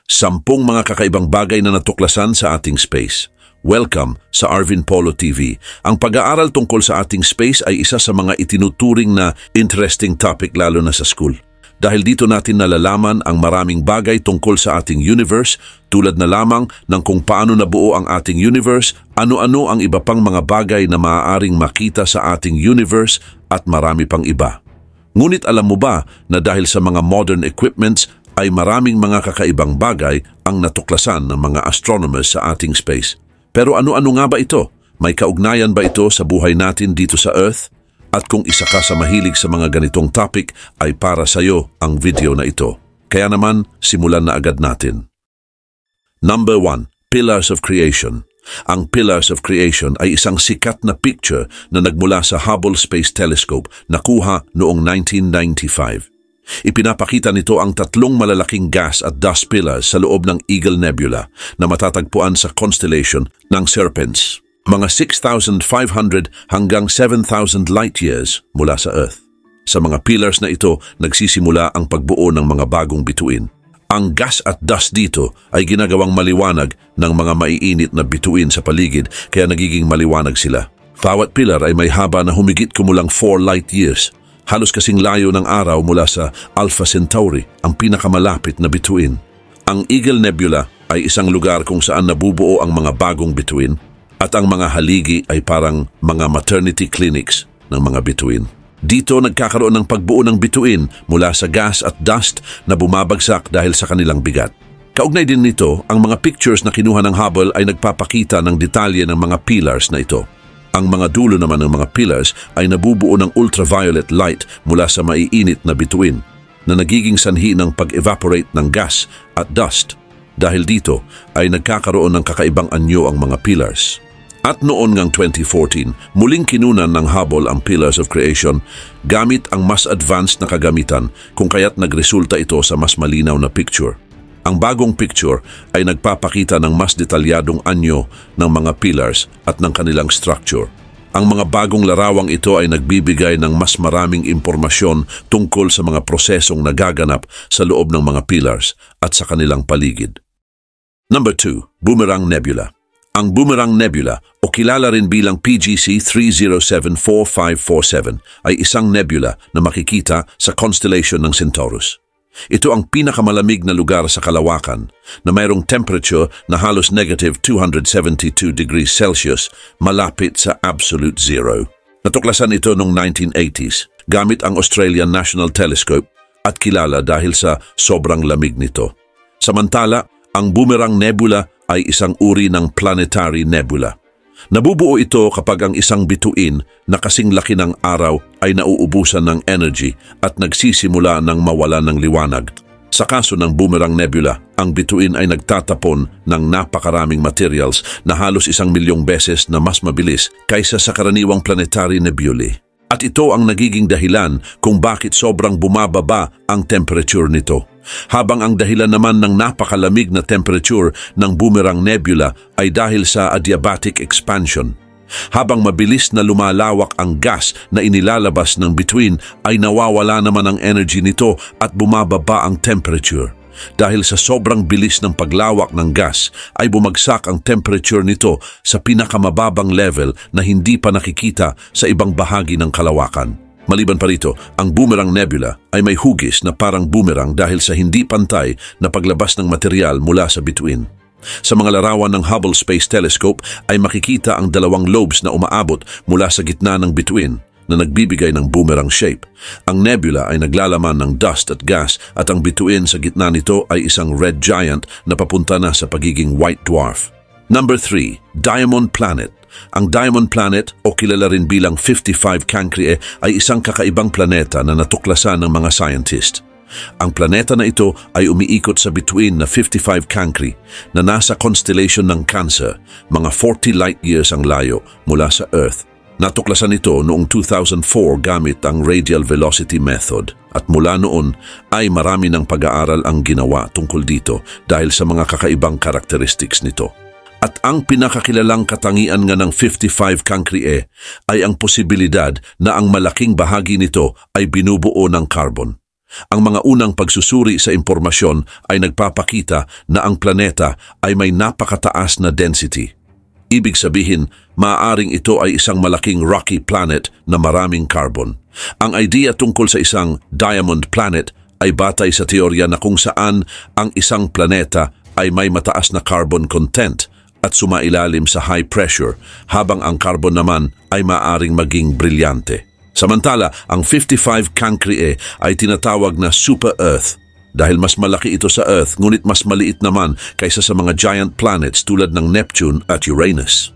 10 mga kakaibang bagay na natuklasan sa ating space. Welcome sa Arvin Polo TV. Ang pag-aaral tungkol sa ating space ay isa sa mga itinuturing na interesting topic lalo na sa school. Dahil dito natin nalalaman ang maraming bagay tungkol sa ating universe, tulad na lamang ng kung paano nabuo ang ating universe, ano-ano ang iba pang mga bagay na maaaring makita sa ating universe at marami pang iba. Ngunit alam mo ba na dahil sa mga modern equipments ay maraming mga kakaibang bagay ang natuklasan ng mga astronomers sa ating space. Pero ano-ano nga ba ito? May kaugnayan ba ito sa buhay natin dito sa Earth? At kung isa ka sa mahilig sa mga ganitong topic, ay para sa iyo ang video na ito. Kaya naman, simulan na agad natin. Number 1. Pillars of Creation. Ang Pillars of Creation ay isang sikat na picture na nagmula sa Hubble Space Telescope na kuha noong 1995. Ipinapakita nito ang 3 malalaking gas at dust pillars sa loob ng Eagle Nebula na matatagpuan sa constellation ng Serpens, mga 6,500 hanggang 7,000 light years mula sa Earth. Sa mga pillars na ito, nagsisimula ang pagbuo ng mga bagong bituin. Ang gas at dust dito ay ginagawang maliwanag ng mga maiinit na bituin sa paligid kaya nagiging maliwanag sila. Bawat pillar ay may haba na humigit kumulang 4 light years. Halos kasing layo ng araw mula sa Alpha Centauri, ang pinakamalapit na bituin. Ang Eagle Nebula ay isang lugar kung saan nabubuo ang mga bagong bituin at ang mga haligi ay parang mga maternity clinics ng mga bituin. Dito nagkakaroon ng pagbuo ng bituin mula sa gas at dust na bumabagsak dahil sa kanilang bigat. Kaugnay din nito, ang mga pictures na kinuha ng Hubble ay nagpapakita ng detalye ng mga pillars na ito. Ang mga dulo naman ng mga pillars ay nabubuo ng ultraviolet light mula sa maiinit na bituin na nagiging sanhi ng pag-evaporate ng gas at dust. Dahil dito ay nagkakaroon ng kakaibang anyo ang mga pillars. At noon ngang 2014, muling kinunan ng Hubble ang Pillars of Creation gamit ang mas advanced na kagamitan kung kaya't nagresulta ito sa mas malinaw na picture. Ang bagong picture ay nagpapakita ng mas detalyadong anyo ng mga pillars at ng kanilang structure. Ang mga bagong larawang ito ay nagbibigay ng mas maraming impormasyon tungkol sa mga prosesong nagaganap sa loob ng mga pillars at sa kanilang paligid. Number 2. Boomerang Nebula. Ang Boomerang Nebula o kilala rin bilang PGC 3074547 ay isang nebula na makikita sa constellation ng Centaurus. Ito ang pinakamalamig na lugar sa kalawakan na mayroong temperature na halos negative 272 degrees Celsius malapit sa absolute zero. Natuklasan ito noong 1980s gamit ang Australian National Telescope at kilala dahil sa sobrang lamig nito. Samantala, ang Boomerang Nebula ay isang uri ng planetary nebula. Nabubuo ito kapag ang isang bituin na kasing laki ng araw ay nauubusan ng energy at nagsisimula ng mawala ng liwanag. Sa kaso ng Boomerang Nebula, ang bituin ay nagtatapon ng napakaraming materials na halos 1,000,000 beses na mas mabilis kaysa sa karaniwang planetary nebulae. At ito ang nagiging dahilan kung bakit sobrang bumababa ang temperature nito. Habang ang dahilan naman ng napakalamig na temperature ng Boomerang Nebula ay dahil sa adiabatic expansion. Habang mabilis na lumalawak ang gas na inilalabas ng bituin ay nawawala naman ang energy nito at bumababa ang temperature. Dahil sa sobrang bilis ng paglawak ng gas ay bumagsak ang temperature nito sa pinakamababang level na hindi pa nakikita sa ibang bahagi ng kalawakan. Maliban pa rito, ang Boomerang Nebula ay may hugis na parang boomerang dahil sa hindi pantay na paglabas ng material mula sa bituin. Sa mga larawan ng Hubble Space Telescope ay makikita ang 2 lobes na umaabot mula sa gitna ng bituin na nagbibigay ng boomerang shape. Ang nebula ay naglalaman ng dust at gas at ang bituin sa gitna nito ay isang red giant na papunta na sa pagiging white dwarf. Number 3. Diamond Planet. Ang Diamond Planet o kilala rin bilang 55 Cancri ay isang kakaibang planeta na natuklasan ng mga scientist. Ang planeta na ito ay umiikot sa bituin na 55 Cancri na nasa constellation ng Cancer, mga 40 light years ang layo mula sa Earth. Natuklasan ito noong 2004 gamit ang radial velocity method at mula noon ay marami ng pag-aaral ang ginawa tungkol dito dahil sa mga kakaibang characteristics nito. At ang pinakakilalang katangian nga ng 55 Cancri ay ang posibilidad na ang malaking bahagi nito ay binubuo ng carbon. Ang mga unang pagsusuri sa impormasyon ay nagpapakita na ang planeta ay may napakataas na density. Ibig sabihin, maaaring ito ay isang malaking rocky planet na maraming carbon. Ang idea tungkol sa isang diamond planet ay batay sa teorya na kung saan ang isang planeta ay may mataas na carbon content at sumailalim sa high pressure, habang ang carbon naman ay maaaring maging brilyante. Samantala, ang 55 Cancri ay tinatawag na super Earth dahil mas malaki ito sa Earth ngunit mas maliit naman kaysa sa mga giant planets tulad ng Neptune at Uranus.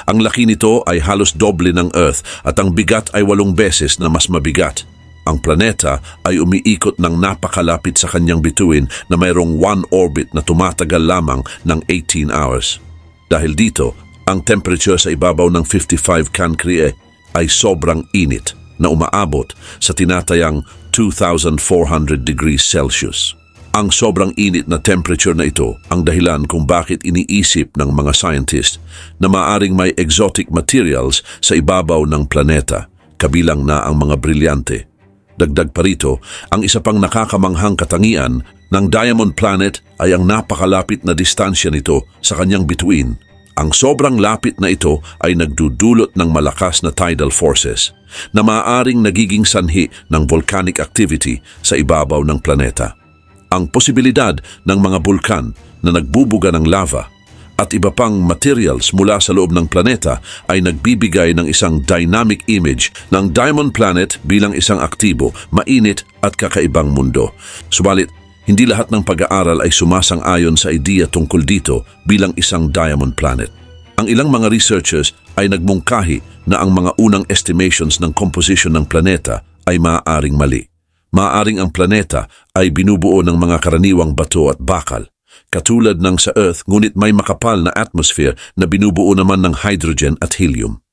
Ang laki nito ay halos doble ng Earth at ang bigat ay 8 beses na mas mabigat. Ang planeta ay umiikot ng napakalapit sa kanyang bituin na mayroong one orbit na tumatagal lamang ng 18 hours. Dahil dito, ang temperature sa ibabaw ng 55 Cancri ay sobrang init na umaabot sa tinatayang 2,400 degrees Celsius. Ang sobrang init na temperature na ito ang dahilan kung bakit iniisip ng mga scientist na maaring may exotic materials sa ibabaw ng planeta, kabilang na ang mga brilyante. Dagdag pa rito, ang isa pang nakakamanghang katangian ng Diamond Planet ay ang napakalapit na distansya nito sa kanyang bituin. Ang sobrang lapit na ito ay nagdudulot ng malakas na tidal forces na maaaring nagiging sanhi ng volcanic activity sa ibabaw ng planeta. Ang posibilidad ng mga bulkan na nagbubuga ng lava at iba pang materials mula sa loob ng planeta ay nagbibigay ng isang dynamic image ng Diamond Planet bilang isang aktibo, mainit at kakaibang mundo. Subalit, hindi lahat ng pag-aaral ay sumasang-ayon sa ideya tungkol dito bilang isang diamond planet. Ang ilang mga researchers ay nagmungkahi na ang mga unang estimations ng composition ng planeta ay maaaring mali. Maaaring ang planeta ay binubuo ng mga karaniwang bato at bakal, katulad ng sa Earth ngunit may makapal na atmosphere na binubuo naman ng hydrogen at helium.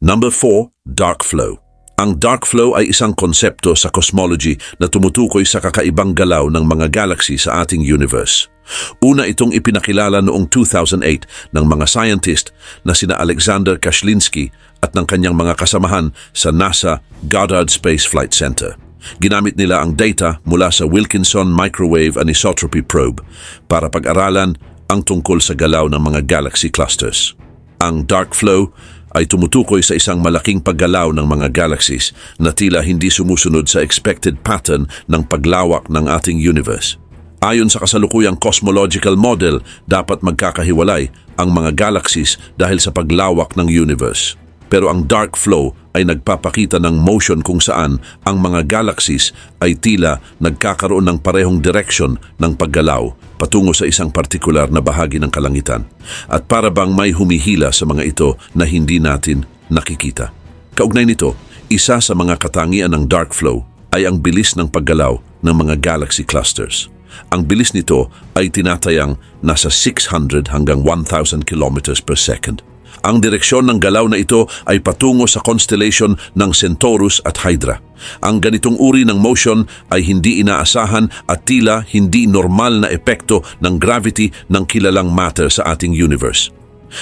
Number 4, dark flow. Ang dark flow ay isang konsepto sa cosmology na tumutukoy sa kakaibang galaw ng mga galaxy sa ating universe. Una itong ipinakilala noong 2008 ng mga scientist na sina Alexander Kashlinsky at ng kanyang mga kasamahan sa NASA Goddard Space Flight Center. Ginamit nila ang data mula sa Wilkinson Microwave Anisotropy Probe para pag-aralan ang tungkol sa galaw ng mga galaxy clusters. Ang dark flow ay tumutukoy sa isang malaking paggalaw ng mga galaxies na tila hindi sumusunod sa expected pattern ng paglawak ng ating universe. Ayon sa kasalukuyang cosmological model, dapat magkakahiwalay ang mga galaxies dahil sa paglawak ng universe. Pero ang dark flow ay nagpapakita ng motion kung saan ang mga galaxies ay tila nagkakaroon ng parehong direksyon ng paggalaw patungo sa isang partikular na bahagi ng kalangitan at para bang may humihila sa mga ito na hindi natin nakikita. Kaugnay nito, isa sa mga katangian ng dark flow ay ang bilis ng paggalaw ng mga galaxy clusters. Ang bilis nito ay tinatayang nasa 600 hanggang 1,000 kilometers per second. Ang direksyon ng galaw na ito ay patungo sa constellation ng Centaurus at Hydra. Ang ganitong uri ng motion ay hindi inaasahan at tila hindi normal na epekto ng gravity ng kilalang matter sa ating universe.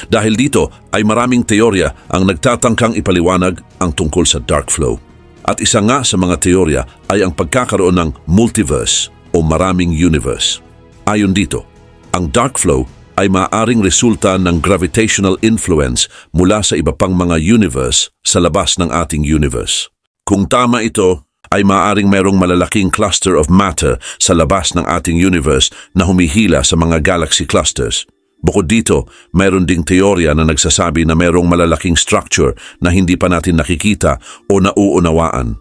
Dahil dito ay maraming teorya ang nagtatangkang ipaliwanag ang tungkol sa dark flow. At isa nga sa mga teorya ay ang pagkakaroon ng multiverse o maraming universe. Ayon dito, ang dark flow ay maaaring resulta ng gravitational influence mula sa iba pang mga universe sa labas ng ating universe. Kung tama ito, ay maaaring mayroong malalaking cluster of matter sa labas ng ating universe na humihila sa mga galaxy clusters. Bukod dito, mayroon ding teorya na nagsasabi na mayroong malalaking structure na hindi pa natin nakikita o nauunawaan.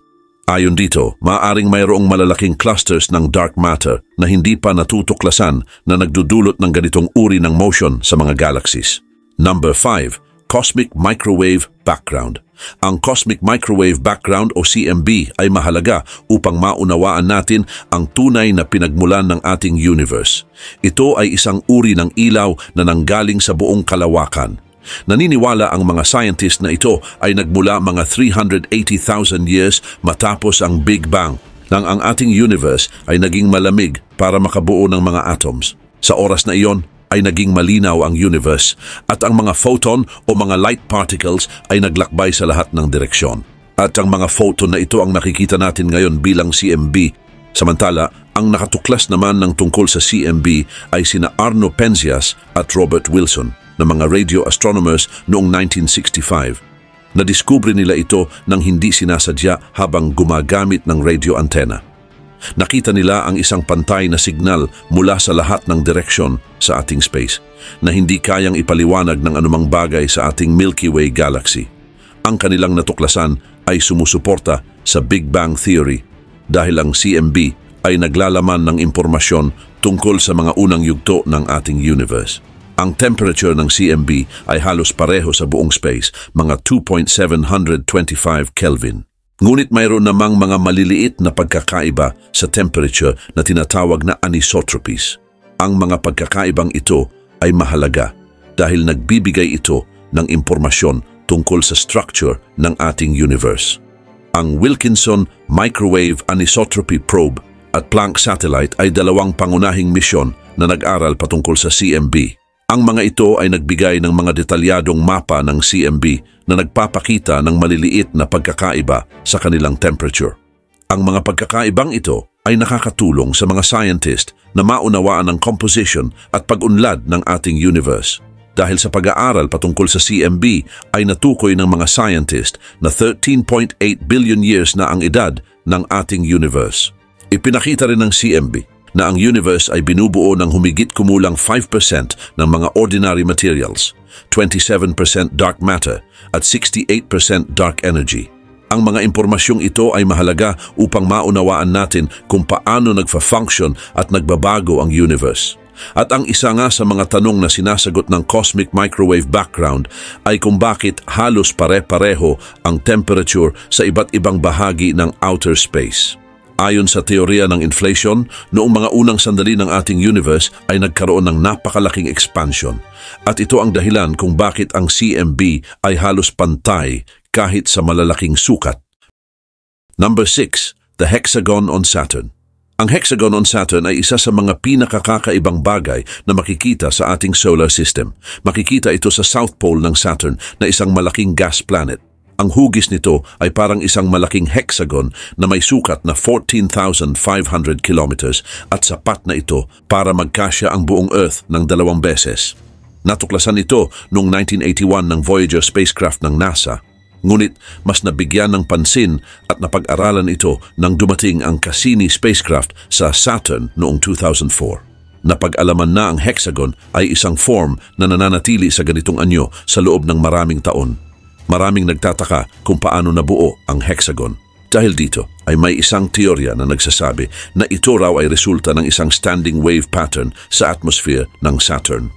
Ayon dito, maaaring mayroong malalaking clusters ng dark matter na hindi pa natutuklasan na nagdudulot ng ganitong uri ng motion sa mga galaxies. Number 5. Cosmic Microwave Background. Ang Cosmic Microwave Background o CMB ay mahalaga upang maunawaan natin ang tunay na pinagmulan ng ating universe. Ito ay isang uri ng ilaw na nanggaling sa buong kalawakan. Naniniwala ang mga scientist na ito ay nagmula mga 380,000 years matapos ang Big Bang, nang ang ating universe ay naging malamig para makabuo ng mga atoms. Sa oras na iyon ay naging malinaw ang universe at ang mga photon o mga light particles ay naglakbay sa lahat ng direksyon. At ang mga photo na ito ang nakikita natin ngayon bilang CMB. Samantala, ang nakatuklas naman ng tungkol sa CMB ay sina Arno Penzias at Robert Wilson na mga radio astronomers noong 1965. Nadiskubre nila ito nang hindi sinasadya habang gumagamit ng radio antenna. Nakita nila ang isang pantay na signal mula sa lahat ng direksyon sa ating space na hindi kayang ipaliwanag ng anumang bagay sa ating Milky Way galaxy. Ang kanilang natuklasan ay sumusuporta sa Big Bang Theory dahil ang CMB ay naglalaman ng impormasyon tungkol sa mga unang yugto ng ating universe. Ang temperature ng CMB ay halos pareho sa buong space, mga 2.725 Kelvin. Ngunit mayroon namang mga maliliit na pagkakaiba sa temperature na tinatawag na anisotropies. Ang mga pagkakaibang ito ay mahalaga dahil nagbibigay ito ng impormasyon tungkol sa structure ng ating universe. Ang Wilkinson Microwave Anisotropy Probe at Planck Satellite ay dalawang pangunahing misyon na nag-aral patungkol sa CMB. Ang mga ito ay nagbigay ng mga detalyadong mapa ng CMB na nagpapakita ng maliliit na pagkakaiba sa kanilang temperature. Ang mga pagkakaibang ito ay nakakatulong sa mga scientist na maunawaan ang composition at pag-unlad ng ating universe. Dahil sa pag-aaral patungkol sa CMB ay natukoy ng mga scientist na 13.8 billion years na ang edad ng ating universe. Ipinakita rin ng CMB na ang universe ay binubuo ng humigit kumulang 5% ng mga ordinary materials, 27% dark matter at 68% dark energy. Ang mga impormasyong ito ay mahalaga upang maunawaan natin kung paano nagfa-function at nagbabago ang universe. At ang isa nga sa mga tanong na sinasagot ng cosmic microwave background ay kung bakit halos pare-pareho ang temperature sa iba't ibang bahagi ng outer space. Ayon sa teorya ng inflation, noong mga unang sandali ng ating universe ay nagkaroon ng napakalaking expansion. At ito ang dahilan kung bakit ang CMB ay halos pantay kahit sa malalaking sukat. Number 6. The Hexagon on Saturn. Ang hexagon on Saturn ay isa sa mga pinakakakaibang bagay na makikita sa ating solar system. Makikita ito sa South Pole ng Saturn na isang malaking gas planet. Ang hugis nito ay parang isang malaking hexagon na may sukat na 14,500 kilometers at sapat na ito para magkasya ang buong Earth ng 2 beses. Natuklasan ito noong 1981 ng Voyager spacecraft ng NASA. Ngunit mas nabigyan ng pansin at napag-aralan ito nang dumating ang Cassini spacecraft sa Saturn noong 2004. Napag-alaman na ang hexagon ay isang form na nananatili sa ganitong anyo sa loob ng maraming taon. Maraming nagtataka kung paano nabuo ang hexagon. Dahil dito ay may isang teorya na nagsasabi na ito raw ay resulta ng isang standing wave pattern sa atmosphere ng Saturn.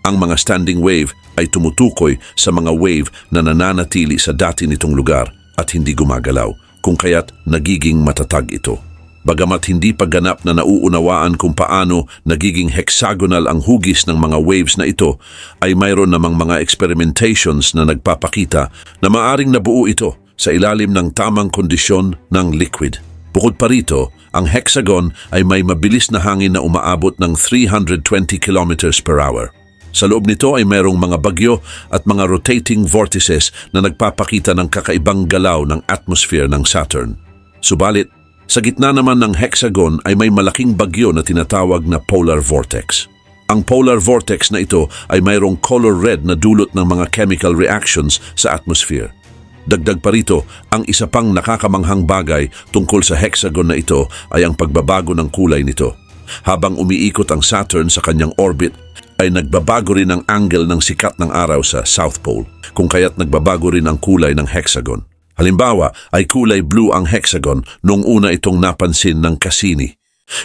Ang mga standing wave ay tumutukoy sa mga wave na nananatili sa dati nitong lugar at hindi gumagalaw, kung kaya't nagiging matatag ito. Bagamat hindi pa ganap na nauunawaan kung paano nagiging hexagonal ang hugis ng mga waves na ito, ay mayroon namang mga experimentations na nagpapakita na maaring nabuo ito sa ilalim ng tamang kondisyon ng liquid. Bukod pa rito, ang hexagon ay may mabilis na hangin na umaabot ng 320 kilometers per hour. Sa loob nito ay mayroong mga bagyo at mga rotating vortices na nagpapakita ng kakaibang galaw ng atmosphere ng Saturn. Subalit, sa gitna naman ng hexagon ay may malaking bagyo na tinatawag na polar vortex. Ang polar vortex na ito ay mayroong color red na dulot ng mga chemical reactions sa atmosphere. Dagdag pa rito, ang isa pang nakakamanghang bagay tungkol sa hexagon na ito ay ang pagbabago ng kulay nito. Habang umiikot ang Saturn sa kanyang orbit, ay nagbabago rin ang angle ng sikat ng araw sa South Pole, kung kaya't nagbabago rin ang kulay ng hexagon. Halimbawa ay kulay blue ang hexagon noong una itong napansin ng Cassini.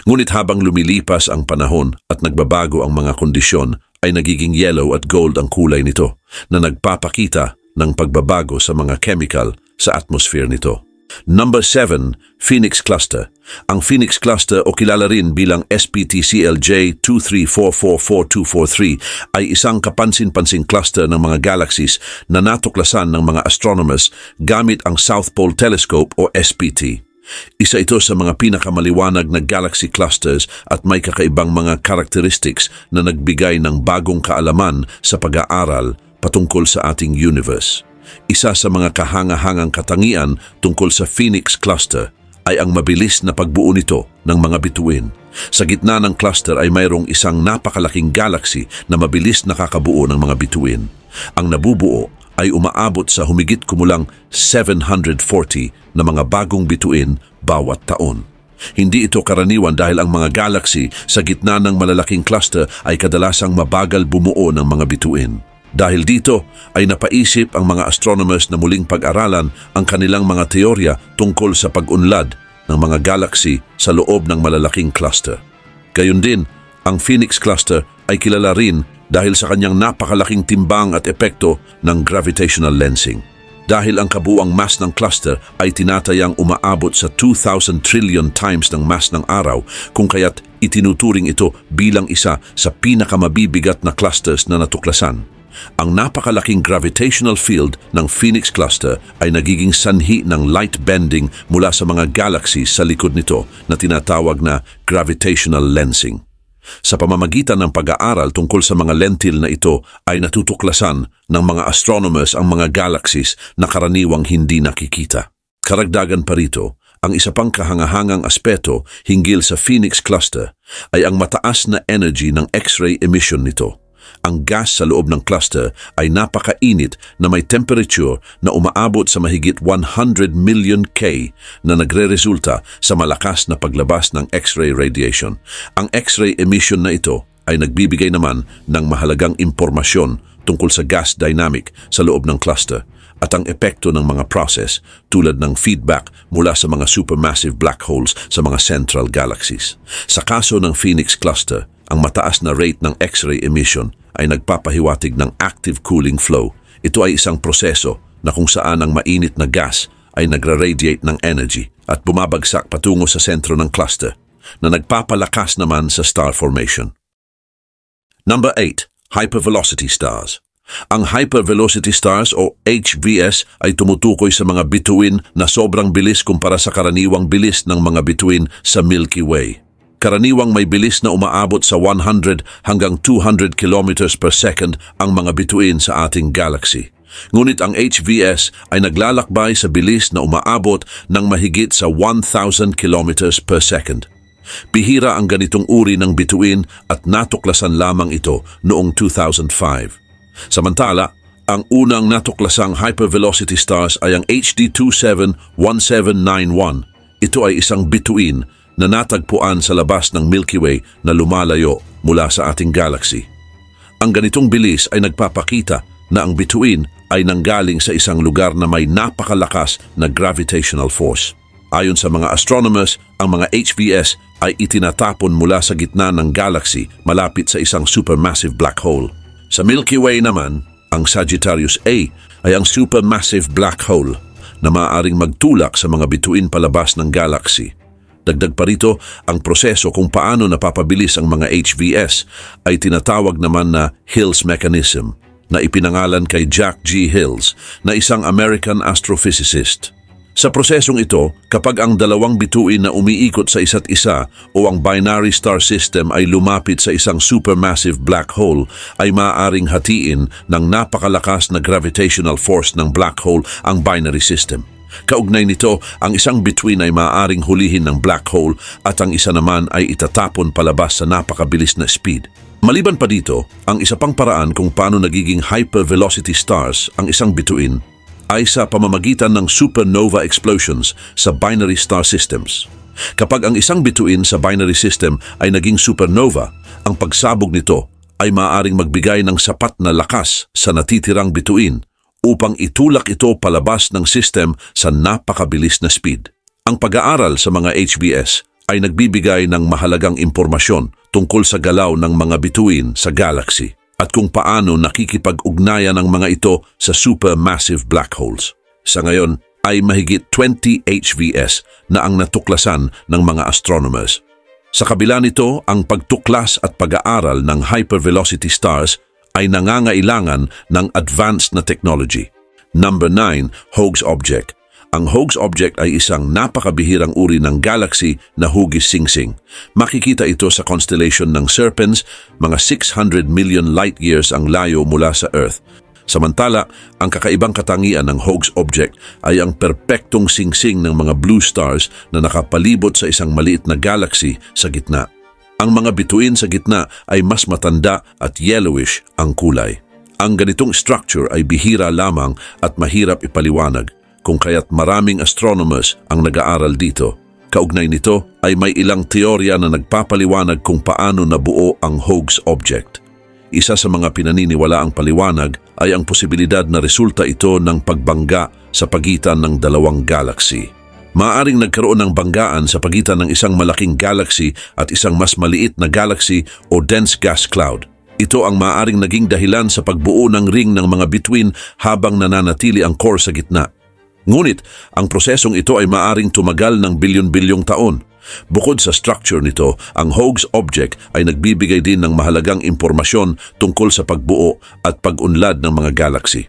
Ngunit habang lumilipas ang panahon at nagbabago ang mga kondisyon, ay nagiging yellow at gold ang kulay nito na nagpapakita ng pagbabago sa mga chemical sa atmosphere nito. Number 7, Phoenix Cluster. Ang Phoenix Cluster o kilala rin bilang SPTCLJ 234444243 ay isang kapansin-pansing cluster ng mga galaxies na natuklasan ng mga astronomers gamit ang South Pole Telescope o SPT. Isa ito sa mga pinakamaliwanag na galaxy clusters at may kakaibang mga characteristics na nagbigay ng bagong kaalaman sa pag-aaral patungkol sa ating universe. Isa sa mga kahanga-hangang katangian tungkol sa Phoenix Cluster ay ang mabilis na pagbuo nito ng mga bituin. Sa gitna ng cluster ay mayroong isang napakalaking galaxy na mabilis nakakabuo ng mga bituin. Ang nabubuo ay umaabot sa humigit kumulang 740 na mga bagong bituin bawat taon. Hindi ito karaniwan dahil ang mga galaxy sa gitna ng malalaking cluster ay kadalasang mabagal bumuo ng mga bituin. Dahil dito ay napaisip ang mga astronomers na muling pag-aralan ang kanilang mga teorya tungkol sa pag-unlad ng mga galaxy sa loob ng malalaking cluster. Gayun din, ang Phoenix Cluster ay kilala rin dahil sa kanyang napakalaking timbang at epekto ng gravitational lensing. Dahil ang kabuuang mass ng cluster ay tinatayang umaabot sa 2,000 trillion times ng mass ng araw, kung kaya't itinuturing ito bilang isa sa pinakamabibigat na clusters na natuklasan. Ang napakalaking gravitational field ng Phoenix Cluster ay nagiging sanhi ng light bending mula sa mga galaxies sa likod nito na tinatawag na gravitational lensing. Sa pamamagitan ng pag-aaral tungkol sa mga lentil na ito ay natutuklasan ng mga astronomers ang mga galaxies na karaniwang hindi nakikita. Karagdagan pa rito, ang isa pang kahangahangang aspeto hinggil sa Phoenix Cluster ay ang mataas na energy ng X-ray emission nito. Ang gas sa loob ng cluster ay napakainit na may temperature na umaabot sa mahigit 100 million K na nagre-resulta sa malakas na paglabas ng X-ray radiation. Ang X-ray emission na ito ay nagbibigay naman ng mahalagang impormasyon tungkol sa gas dynamic sa loob ng cluster at ang epekto ng mga process tulad ng feedback mula sa mga supermassive black holes sa mga central galaxies. Sa kaso ng Phoenix Cluster, ang mataas na rate ng X-ray emission ay nagpapahiwatig ng active cooling flow. Ito ay isang proseso na kung saan ang mainit na gas ay nagre-radiate ng energy at bumabagsak patungo sa sentro ng cluster na nagpapalakas naman sa star formation. Number 8. Hypervelocity stars. Ang hypervelocity stars o HVS ay tumutukoy sa mga bituin na sobrang bilis kumpara sa karaniwang bilis ng mga bituin sa Milky Way. Karaniwang may bilis na umaabot sa 100 hanggang 200 kilometers per second ang mga bituin sa ating galaxy. Ngunit ang HVS ay naglalakbay sa bilis na umaabot ng mahigit sa 1,000 kilometers per second. Bihira ang ganitong uri ng bituin at natuklasan lamang ito noong 2005. Samantala, ang unang natuklasang hypervelocity stars ay ang HD 271791. Ito ay isang bituin na natagpuan sa labas ng Milky Way na lumalayo mula sa ating galaxy. Ang ganitong bilis ay nagpapakita na ang bituin ay nanggaling sa isang lugar na may napakalakas na gravitational force. Ayon sa mga astronomers, ang mga HVS ay itinatapon mula sa gitna ng galaxy malapit sa isang supermassive black hole. Sa Milky Way naman, ang Sagittarius A ay ang supermassive black hole na maaaring magtulak sa mga bituin palabas ng galaxy. Dagdag pa rito, ang proseso kung paano napapabilis ang mga HVS ay tinatawag naman na Hills mechanism na ipinangalan kay Jack G. Hills na isang American astrophysicist. Sa prosesong ito, kapag ang dalawang bituin na umiikot sa isa't isa o ang binary star system ay lumapit sa isang supermassive black hole, ay maaaring hatiin ng napakalakas na gravitational force ng black hole ang binary system. Kaugnay nito, ang isang bituin ay maaaring hulihin ng black hole at ang isa naman ay itatapon palabas sa napakabilis na speed. Maliban pa dito, ang isa pang paraan kung paano nagiging hypervelocity stars ang isang bituin ay sa pamamagitan ng supernova explosions sa binary star systems. Kapag ang isang bituin sa binary system ay naging supernova, ang pagsabog nito ay maaaring magbigay ng sapat na lakas sa natitirang bituin upang itulak ito palabas ng system sa napakabilis na speed. Ang pag-aaral sa mga HVS ay nagbibigay ng mahalagang impormasyon tungkol sa galaw ng mga bituin sa galaxy at kung paano nakikipag-ugnayan ang mga ito sa supermassive black holes. Sa ngayon ay mahigit 20 HVS na ang natuklasan ng mga astronomers. Sa kabila nito, ang pagtuklas at pag-aaral ng hypervelocity stars ay nangangailangan ng advanced na technology. Number 9, Hughes Object. Ang Hughes Object ay isang napakabihirang uri ng galaxy na hugis singsing. Makikita ito sa constellation ng Serpens, mga 600 million light years ang layo mula sa Earth. Samantala, ang kakaibang katangian ng Hoag's object ay ang perpektong singsing ng mga blue stars na nakapalibot sa isang maliit na galaxy sa gitna. Ang mga bituin sa gitna ay mas matanda at yellowish ang kulay. Ang ganitong structure ay bihira lamang at mahirap ipaliwanag, kung kaya't maraming astronomers ang nag-aaral dito. Kaugnay nito ay may ilang teorya na nagpapaliwanag kung paano nabuo ang Hoag's object. Isa sa mga pinaniniwalaang paliwanag ay ang posibilidad na resulta ito ng pagbangga sa pagitan ng dalawang galaxy. Maaaring nagkaroon ng banggaan sa pagitan ng isang malaking galaxy at isang mas maliit na galaxy o dense gas cloud. Ito ang maaaring naging dahilan sa pagbuo ng ring ng mga bituin habang nananatili ang core sa gitna. Ngunit, ang prosesong ito ay maaaring tumagal ng bilyon-bilyong taon. Bukod sa structure nito, ang Hoag's object ay nagbibigay din ng mahalagang impormasyon tungkol sa pagbuo at pag-unlad ng mga galaxy.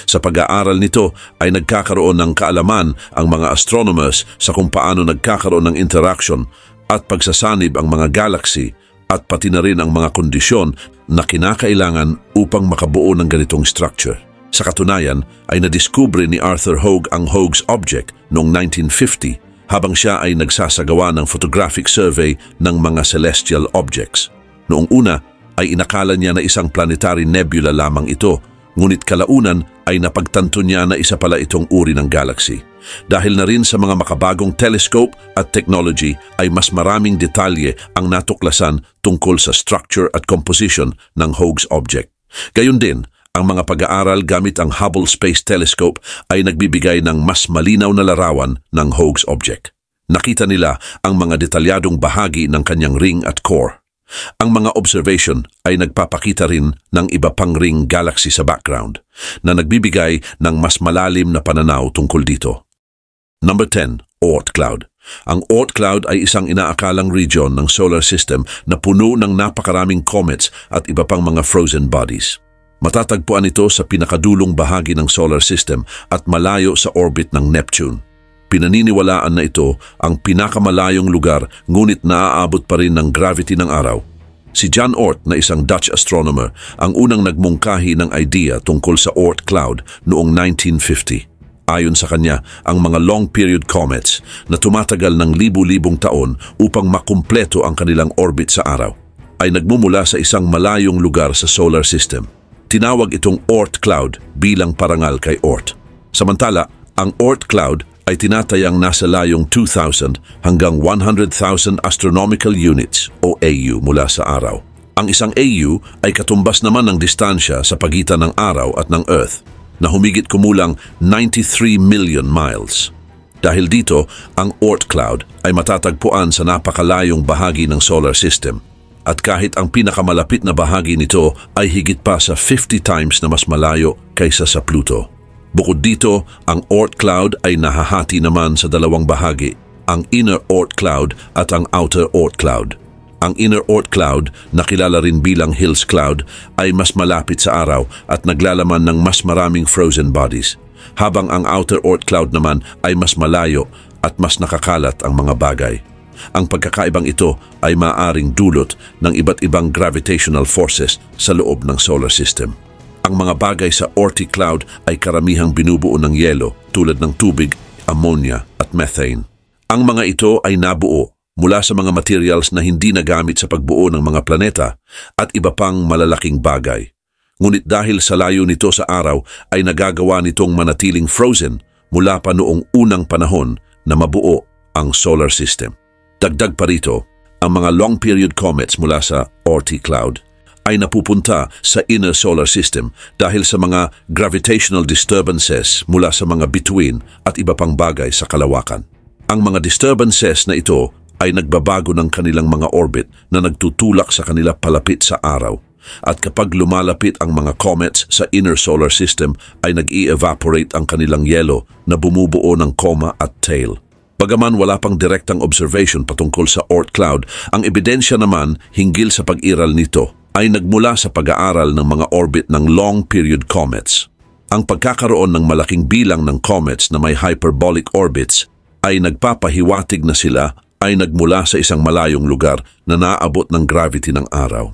Sa pag-aaral nito ay nagkakaroon ng kaalaman ang mga astronomers sa kung paano nagkakaroon ng interaction at pagsasanib ang mga galaxy at pati na rin ang mga kondisyon na kinakailangan upang makabuo ng ganitong structure. Sa katunayan ay nadiskubre ni Arthur Hoag ang Hoag's object noong 1950 habang siya ay nagsasagawa ng photographic survey ng mga celestial objects. Noong una ay inakala niya na isang planetary nebula lamang ito, ngunit kalaunan ay napagtanto niya na isa pala itong uri ng galaxy. Dahil na rin sa mga makabagong telescope at technology ay mas maraming detalye ang natuklasan tungkol sa structure at composition ng Hoag's object. Gayun din, ang mga pag-aaral gamit ang Hubble Space Telescope ay nagbibigay ng mas malinaw na larawan ng Hoag's object. Nakita nila ang mga detalyadong bahagi ng kanyang ring at core. Ang mga observation ay nagpapakita rin ng iba pang ring galaxy sa background na nagbibigay ng mas malalim na pananaw tungkol dito. Number 10. Oort Cloud. Ang Oort Cloud ay isang inaakalang region ng solar system na puno ng napakaraming comets at iba pang mga frozen bodies. Matatagpuan ito sa pinakadulong bahagi ng solar system at malayo sa orbit ng Neptune. Pinaniniwalaan na ito ang pinakamalayong lugar ngunit naaabot pa rin ng gravity ng araw. Si Jan Oort na isang Dutch astronomer ang unang nagmungkahi ng idea tungkol sa Oort Cloud noong 1950. Ayon sa kanya, ang mga long-period comets na tumatagal ng libu-libong taon upang makumpleto ang kanilang orbit sa araw ay nagmumula sa isang malayong lugar sa solar system. Tinawag itong Oort Cloud bilang parangal kay Oort. Samantala, ang Oort Cloud ay tinatayang nasa layong 2,000 hanggang 100,000 astronomical units o AU mula sa araw. Ang isang AU ay katumbas naman ng distansya sa pagitan ng araw at ng Earth na humigit kumulang 93 million miles. Dahil dito, ang Oort Cloud ay matatagpuan sa napakalayong bahagi ng solar system. At kahit ang pinakamalapit na bahagi nito ay higit pa sa 50 times na mas malayo kaysa sa Pluto. Bukod dito, ang Oort Cloud ay nahahati naman sa dalawang bahagi, ang Inner Oort Cloud at ang Outer Oort Cloud. Ang Inner Oort Cloud, na kilala rin bilang Hills Cloud, ay mas malapit sa araw at naglalaman ng mas maraming frozen bodies, habang ang Outer Oort Cloud naman ay mas malayo at mas nakakalat ang mga bagay. Ang pagkakaibang ito ay maaaring dulot ng iba't ibang gravitational forces sa loob ng solar system. Ang mga bagay sa Oort Cloud ay karamihang binubuo ng yelo tulad ng tubig, ammonia at methane. Ang mga ito ay nabuo mula sa mga materials na hindi nagamit sa pagbuo ng mga planeta at iba pang malalaking bagay. Ngunit dahil sa layo nito sa araw ay nagagawa nitong manatiling frozen mula pa noong unang panahon na mabuo ang solar system. Dagdag pa rito, ang mga long-period comets mula sa Oort Cloud ay napupunta sa inner solar system dahil sa mga gravitational disturbances mula sa mga bituin at iba pang bagay sa kalawakan. Ang mga disturbances na ito ay nagbabago ng kanilang mga orbit na nagtutulak sa kanila palapit sa araw. At kapag lumalapit ang mga comets sa inner solar system ay nag-i-evaporate ang kanilang yelo na bumubuo ng coma at tail. Bagaman wala pang direktang observation patungkol sa Oort Cloud, ang ebidensya naman hinggil sa pag-iral nito ay nagmula sa pag-aaral ng mga orbit ng long-period comets. Ang pagkakaroon ng malaking bilang ng comets na may hyperbolic orbits ay nagpapahiwatig na sila ay nagmula sa isang malayong lugar na naabot ng gravity ng araw.